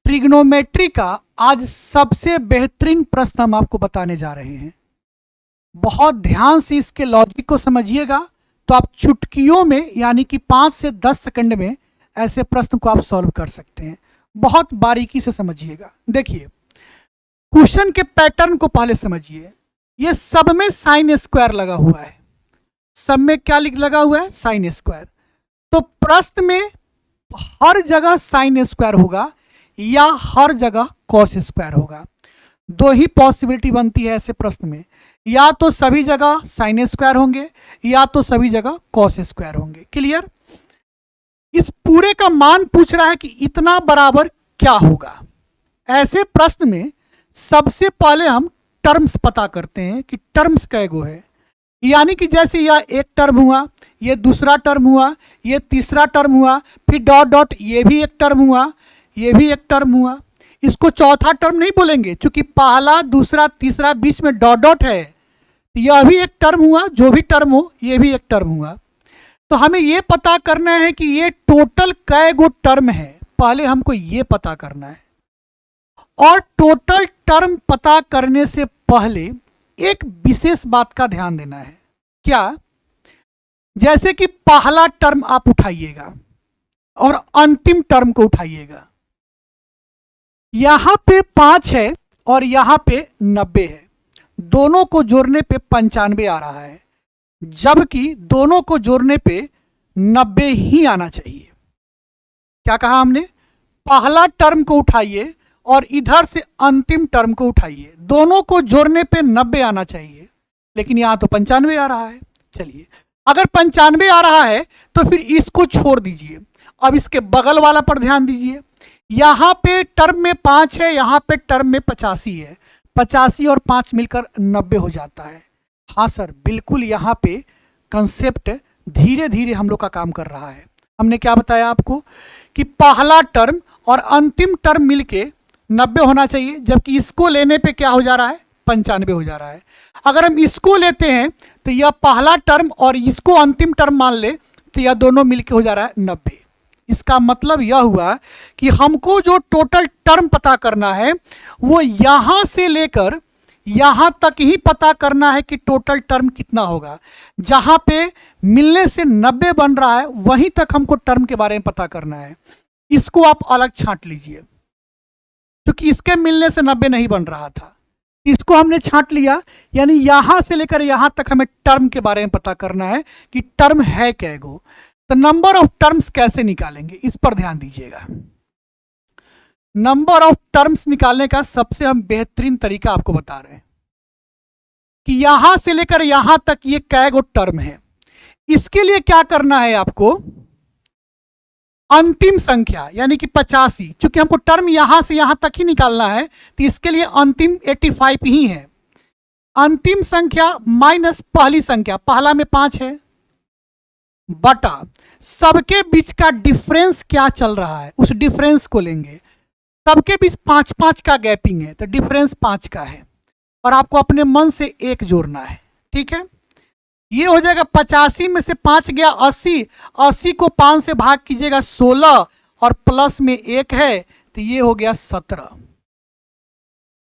Trigonometry का आज सबसे बेहतरीन प्रश्न हम आपको बताने जा रहे हैं। बहुत ध्यान से इसके लॉजिक को समझिएगा तो आप चुटकियों में यानी कि 5 से 10 सेकंड में ऐसे प्रश्न को आप सॉल्व कर सकते हैं। बहुत बारीकी से समझिएगा। देखिए, क्वेश्चन के पैटर्न को पहले समझिए। ये सब में साइन स्क्वायर लगा हुआ है। सब में क्या लगा हुआ है? Sine square. तो प्रश्न में हर जगह साइन स्क्वायर होगा या हर जगह कॉस स्क्वायर होगा। दो ही पॉसिबिलिटी बनती है ऐसे प्रश्न में, या तो सभी जगह साइन स्क्वायर होंगे या तो सभी जगह कॉस स्क्वायर होंगे। क्लियर? इस पूरे का मान पूछ रहा है कि इतना बराबर क्या होगा। ऐसे प्रश्न में सबसे पहले हम टर्म्स पता करते हैं कि टर्म्स कैगो है। यानी कि जैसे यह एक टर्म हुआ, ये दूसरा टर्म हुआ, ये तीसरा टर्म हुआ, फिर डॉट डॉट ये भी एक टर्म हुआ, ये भी एक टर्म हुआ। इसको चौथा टर्म नहीं बोलेंगे, क्योंकि पहला दूसरा तीसरा बीच में डॉट डॉट है। यह भी एक टर्म हुआ, जो भी टर्म हो ये भी एक टर्म हुआ। तो हमें ये पता करना है कि ये टोटल कै गो टर्म है। पहले हमको ये पता करना है। और टोटल टर्म पता करने से पहले एक विशेष बात का ध्यान देना है। क्या? जैसे कि पहला टर्म आप उठाइएगा और अंतिम टर्म को उठाइएगा। यहां पे 5 है और यहां पे 90 है। दोनों को जोड़ने पे 95 आ रहा है, जबकि दोनों को जोड़ने पे 90 ही आना चाहिए। क्या कहा हमने? पहला टर्म को उठाइए और इधर से अंतिम टर्म को उठाइए। दोनों को जोड़ने पे 90 आना चाहिए, लेकिन यहां तो 95 आ रहा है। चलिए, अगर 95 आ रहा है तो फिर इसको छोड़ दीजिए। अब इसके बगल वाला पर ध्यान दीजिए। यहां पे टर्म में 5 है, यहां पे टर्म में 85 है। 85 और 5 मिलकर 90 हो जाता है। हाँ सर, बिल्कुल यहाँ पे कंसेप्ट धीरे धीरे हम लोग का काम कर रहा है। हमने क्या बताया आपको कि पहला टर्म और अंतिम टर्म मिलके 90 होना चाहिए, जबकि इसको लेने पे क्या हो जा रहा है? 95 हो जा रहा है। अगर हम इसको लेते हैं तो यह पहला टर्म और इसको अंतिम टर्म मान ले तो यह दोनों मिलके हो जा रहा है 90। इसका मतलब यह हुआ कि हमको जो टोटल टर्म पता करना है वो यहां से लेकर यहां तक ही पता करना है कि टोटल टर्म कितना होगा। जहां पे मिलने से 90 बन रहा है वहीं तक हमको टर्म के बारे में पता करना है। इसको आप अलग छांट लीजिए, क्योंकि इसके मिलने से 90 नहीं बन रहा था। इसको हमने छांट लिया, यानी यहां से लेकर यहां तक हमें टर्म के बारे में पता करना है कि टर्म है कैगो। तो नंबर ऑफ टर्म्स कैसे निकालेंगे, इस पर ध्यान दीजिएगा। नंबर ऑफ टर्म्स निकालने का सबसे हम बेहतरीन तरीका आपको बता रहे हैं कि यहां से लेकर यहां तक ये कैगो टर्म है। इसके लिए क्या करना है आपको? अंतिम संख्या यानी कि 85, चूंकि हमको टर्म यहां से यहां तक ही निकालना है तो इसके लिए अंतिम 85 ही है। अंतिम संख्या माइनस पहली संख्या, पहला में 5 है, बटा सबके बीच का डिफरेंस क्या चल रहा है उस डिफरेंस को लेंगे। सबके बीच 5-5 का गैपिंग है तो डिफरेंस 5 का है, और आपको अपने मन से 1 जोड़ना है। ठीक है, ये हो जाएगा 85 में से 5 गया 80, 80 को 5 से भाग कीजिएगा 16 और प्लस में 1 है तो ये हो गया 17।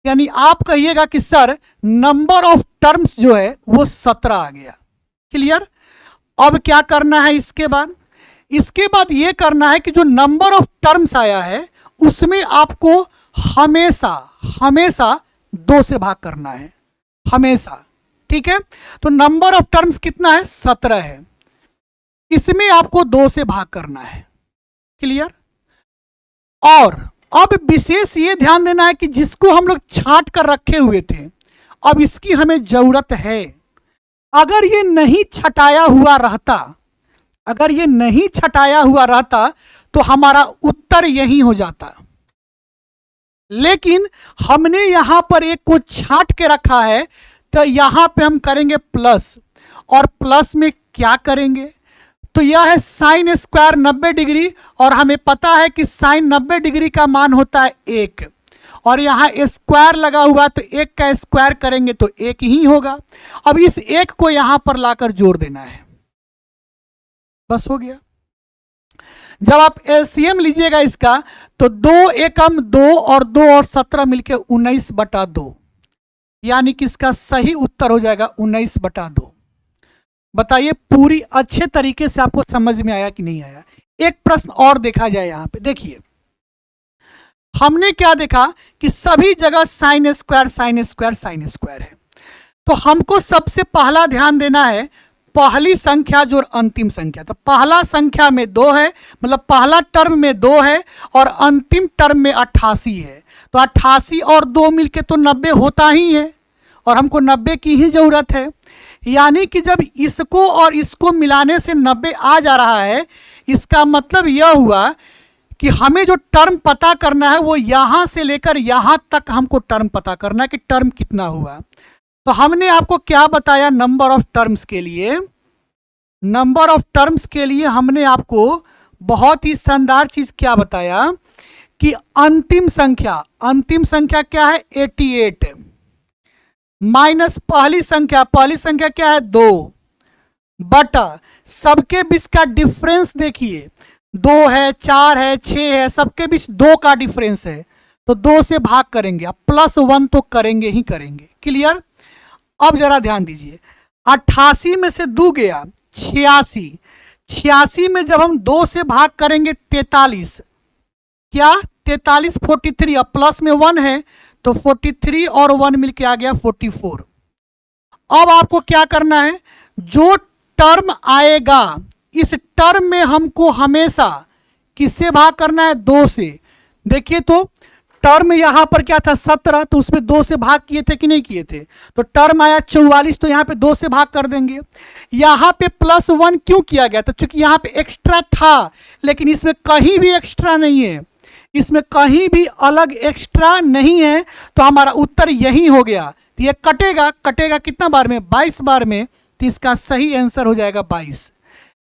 यानी आप कहिएगा कि सर नंबर ऑफ टर्म्स जो है वो 17 आ गया। क्लियर? अब क्या करना है इसके बाद? इसके बाद ये करना है कि जो नंबर ऑफ टर्म्स आया है उसमें आपको हमेशा हमेशा 2 से भाग करना है, हमेशा। ठीक है, तो नंबर ऑफ टर्म्स कितना है? 17 है। इसमें आपको 2 से भाग करना है। क्लियर? और अब विशेष ये ध्यान देना है कि जिसको हम लोग छांट कर रखे हुए थे अब इसकी हमें जरूरत है। अगर ये नहीं छटाया हुआ रहता, अगर ये नहीं छटाया हुआ रहता तो हमारा उत्तर यही हो जाता। लेकिन हमने यहां पर एक को छांट के रखा है तो यहां पे हम करेंगे प्लस, और प्लस में क्या करेंगे? तो यह है साइन स्क्वायर 90 डिग्री, और हमें पता है कि साइन 90 डिग्री का मान होता है 1, और यहां स्क्वायर लगा हुआ तो 1 का स्क्वायर करेंगे तो 1 ही होगा। अब इस 1 को यहां पर लाकर जोड़ देना है, बस हो गया। जब आप एलसीएम लीजिएगा इसका तो 2 एकम 2 और 2 और 17 मिलके 19/2, यानी कि इसका सही उत्तर हो जाएगा 19/2। बताइए पूरी अच्छे तरीके से आपको समझ में आया कि नहीं आया। एक प्रश्न और देखा जाए यहां पे, देखिए हमने क्या देखा कि सभी जगह sine square sine square sine square है, तो हमको सबसे पहला ध्यान देना है पहली संख्या जो अंतिम संख्या। तो पहला संख्या में 2 है, मतलब पहला टर्म में 2 है और अंतिम टर्म में 88 है, तो 88 और 2 मिलके तो 90 होता ही है और हमको 90 की ही जरूरत है। यानी कि जब इसको और इसको मिलाने से 90 आ जा रहा है, इसका मतलब यह हुआ कि हमें जो टर्म पता करना है वो यहां से लेकर यहां तक हमको टर्म पता करना है कि टर्म कितना हुआ। तो हमने आपको क्या बताया नंबर ऑफ टर्म्स के लिए, नंबर ऑफ टर्म्स के लिए हमने आपको बहुत ही शानदार चीज क्या बताया कि अंतिम संख्या क्या है 88 माइनस पहली संख्या क्या है 2 बटा सबके बीच का डिफरेंस देखिए 2 है 4 है 6 है, सबके बीच 2 का डिफरेंस है, तो 2 से भाग करेंगे, अब +1 तो करेंगे ही करेंगे। क्लियर। अब जरा ध्यान दीजिए 88 में से 2 गया 86 में जब हम 2 से भाग करेंगे 43, क्या 43 43, अब प्लस में 1 है तो 43 और 1 मिलके आ गया 44। अब आपको क्या करना है, जो टर्म आएगा इस टर्म में हमको हमेशा किससे भाग करना है 2 से। देखिए तो टर्म यहां पर क्या था 17, तो उसमें 2 से भाग किए थे कि नहीं किए थे, तो टर्म आया 44, तो यहां पे 2 से भाग कर देंगे। यहां पे +1 क्यों किया गया था, क्योंकि यहां पे एक्स्ट्रा था, लेकिन इसमें कहीं भी एक्स्ट्रा नहीं है, इसमें कहीं भी अलग एक्स्ट्रा नहीं है, तो हमारा उत्तर यही हो गया। तो ये कटेगा कितना बार में 22 बार में, तो इसका सही आंसर हो जाएगा 22।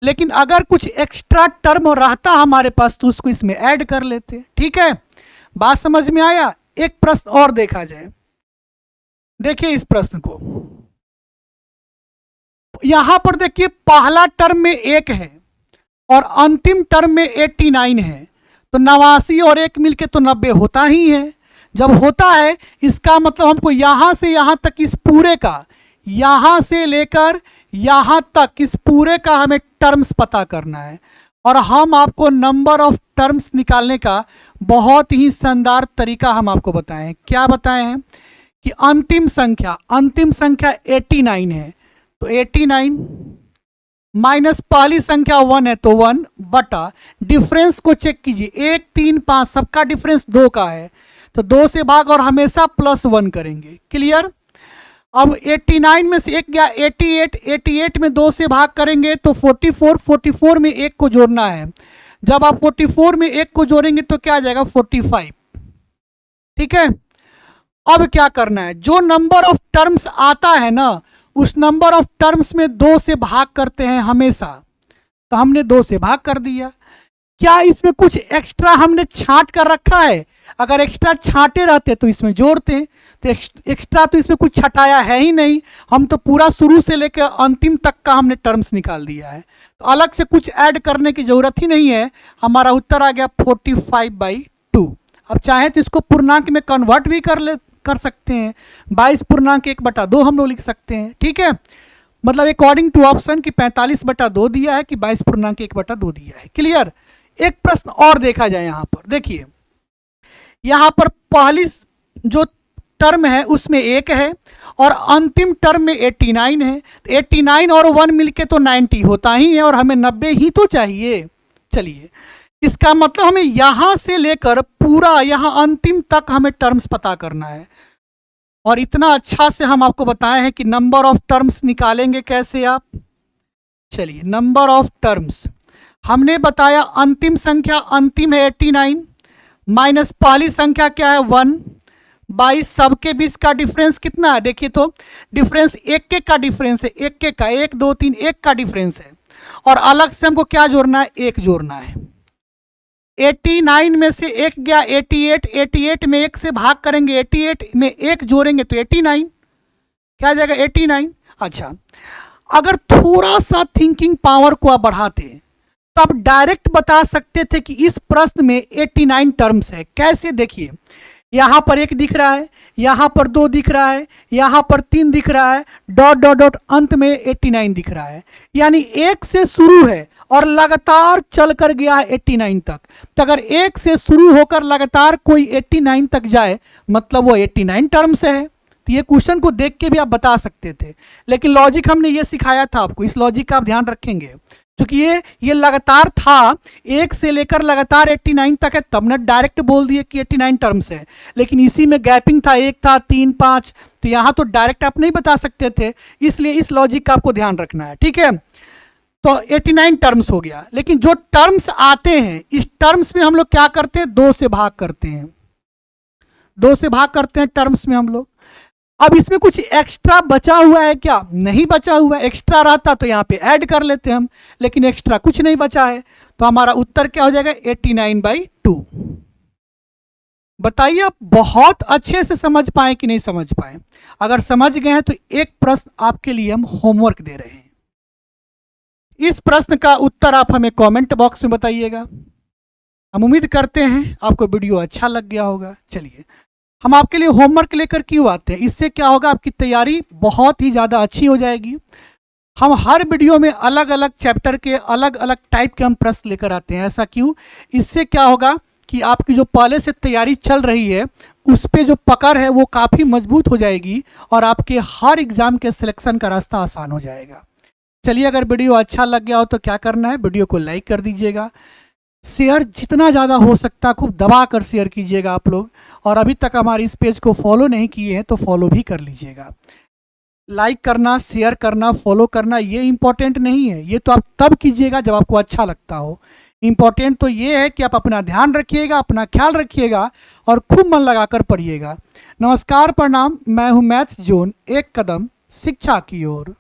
लेकिन अगर कुछ एक्स्ट्रा टर्म रहता हमारे पास तो उसको इसमें ऐड कर लेते। ठीक है, बात समझ में आया। एक प्रश्न और देखा जाए, देखिए इस प्रश्न को, यहां पर देखिए पहला टर्म में 1 है और अंतिम टर्म में 89 है, तो 89 और 1 मिलके तो 90 होता ही है। जब होता है इसका मतलब हमको यहां से यहां तक इस पूरे का, यहां से लेकर यहां तक इस पूरे का हमें टर्म्स पता करना है, और हम आपको नंबर ऑफ टर्म्स निकालने का बहुत ही शानदार तरीका हम आपको बताए हैं। क्या बताए हैं कि अंतिम संख्या 89 है, तो 89 माइनस पहली संख्या 1 है तो 1 बटा डिफरेंस को चेक कीजिए 1 3 5 सबका डिफरेंस 2 का है, तो 2 से भाग और हमेशा +1 करेंगे। क्लियर। अब 89 में से 1 गया 88 में 2 से भाग करेंगे तो 44 में 1 को जोड़ना है, जब आप 44 में 1 को जोड़ेंगे तो क्या आ जाएगा 45। ठीक है, अब क्या करना है, जो नंबर ऑफ टर्म्स आता है ना उस नंबर ऑफ टर्म्स में 2 से भाग करते हैं हमेशा, तो हमने 2 से भाग कर दिया। क्या इसमें कुछ एक्स्ट्रा हमने छांट कर रखा है, अगर एक्स्ट्रा छांटे रहते तो इसमें जोड़ते, तो एक्स्ट्रा तो इसमें कुछ छटाया है ही नहीं, हम तो पूरा शुरू से लेकर अंतिम तक का हमने टर्म्स निकाल दिया है, तो अलग से कुछ ऐड करने की जरूरत ही नहीं है। हमारा उत्तर आ गया 45/2। अब चाहे तो इसको पूर्णांक में कन्वर्ट भी कर सकते हैं, 22 पूर्णांक 1/2 हम लोग लिख सकते हैं। ठीक है, मतलब अकॉर्डिंग टू ऑप्शन कि 45/2 दिया है कि 22 पूर्णांक 1/2 दिया है। क्लियर। एक प्रश्न और देखा जाए, यहां पर देखिए, यहां पर पहली जो टर्म है उसमें 1 है और अंतिम टर्म में 89 है, तो 89 और 1 मिलके तो 90 होता ही है और हमें 90 ही तो चाहिए। चलिए, इसका मतलब हमें यहां से लेकर पूरा यहां अंतिम तक हमें टर्म्स पता करना है, और इतना अच्छा से हम आपको बताए हैं कि नंबर ऑफ टर्म्स निकालेंगे कैसे आप। चलिए, नंबर ऑफ टर्म्स हमने बताया, अंतिम संख्या अंतिम है 89 माइनस पहली संख्या क्या है 1 22, सबके बीच का डिफरेंस कितना है, देखिए तो डिफरेंस 1 का डिफरेंस है, 1 का 1 2 3 1 का डिफरेंस है, और अलग से हमको क्या जोड़ना है 1 जोड़ना है। 89 में से 1 गया 88 में 1 से भाग करेंगे, 88 में 1 जोड़ेंगे तो 89 क्या आ जाएगा 89। अच्छा, अगर थोड़ा सा थिंकिंग पावर को आप बढ़ाते तो आप डायरेक्ट बता सकते थे कि इस प्रश्न में 89 टर्म्स है। कैसे? देखिए, यहां पर 1 दिख रहा है, यहां पर 2 दिख रहा है, यहां पर 3 दिख रहा है, डॉट डॉट डॉट, अंत में 89 दिख रहा है। यानी 1 से शुरू है और लगातार चल कर गया है 89 तक। तो अगर 1 से शुरू होकर लगातार कोई 89 तक जाए, मतलब वो 89 टर्म्स है। तो ये क्वेश्चन को देख के भी आप बता सकते थे, लेकिन लॉजिक हमने ये सिखाया था आपको, इस लॉजिक का आप ध्यान रखेंगे। क्योंकि ये लगातार था, 1 से लेकर लगातार 89 तक है, तब ना डायरेक्ट बोल दिए कि 89 टर्म्स है। लेकिन इसी में गैपिंग था, 1 था, 3, 5, तो यहां तो डायरेक्ट आप नहीं बता सकते थे। इसलिए इस लॉजिक का आपको ध्यान रखना है, ठीक है। तो 89 टर्म्स हो गया। लेकिन जो टर्म्स आते हैं, इस टर्म्स में हम लोग क्या करते हैं? 2 से भाग करते हैं, 2 से भाग करते हैं टर्म्स में हम लोग। अब इसमें कुछ एक्स्ट्रा बचा हुआ है क्या? नहीं बचा हुआ है। एक्स्ट्रा रहता तो यहां पे ऐड कर लेते हम, लेकिन एक्स्ट्रा कुछ नहीं बचा है। तो हमारा उत्तर क्या हो जाएगा? 89/2। बताइए आप बहुत अच्छे से समझ पाए कि नहीं समझ पाए? अगर समझ गए हैं तो एक प्रश्न आपके लिए हम होमवर्क दे रहे हैं। इस प्रश्न का उत्तर आप हमें कमेंट बॉक्स में बताइएगा। हम उम्मीद करते हैं आपको वीडियो अच्छा लग गया होगा। चलिए, हम आपके लिए होमवर्क लेकर क्यों आते हैं? इससे क्या होगा? आपकी तैयारी बहुत ही ज़्यादा अच्छी हो जाएगी। हम हर वीडियो में अलग अलग चैप्टर के अलग अलग टाइप के हम प्रश्न लेकर आते हैं। ऐसा क्यों? इससे क्या होगा कि आपकी जो पहले से तैयारी चल रही है, उस पर जो पकड़ है वो काफ़ी मजबूत हो जाएगी और आपके हर एग्ज़ाम के सिलेक्शन का रास्ता आसान हो जाएगा। चलिए, अगर वीडियो अच्छा लग गया हो तो क्या करना है? वीडियो को लाइक कर दीजिएगा, शेयर जितना ज़्यादा हो सकता खूब दबा कर शेयर कीजिएगा आप लोग। और अभी तक हमारे इस पेज को फॉलो नहीं किए हैं तो फॉलो भी कर लीजिएगा। लाइक करना, शेयर करना, फॉलो करना ये इंपॉर्टेंट नहीं है, ये तो आप तब कीजिएगा जब आपको अच्छा लगता हो। इंपॉर्टेंट तो ये है कि आप अपना ध्यान रखिएगा, अपना ख्याल रखिएगा और खूब मन लगाकर पढ़िएगा। नमस्कार, प्रणाम, मैं हूँ मैथ्स जोन, एक कदम शिक्षा की ओर।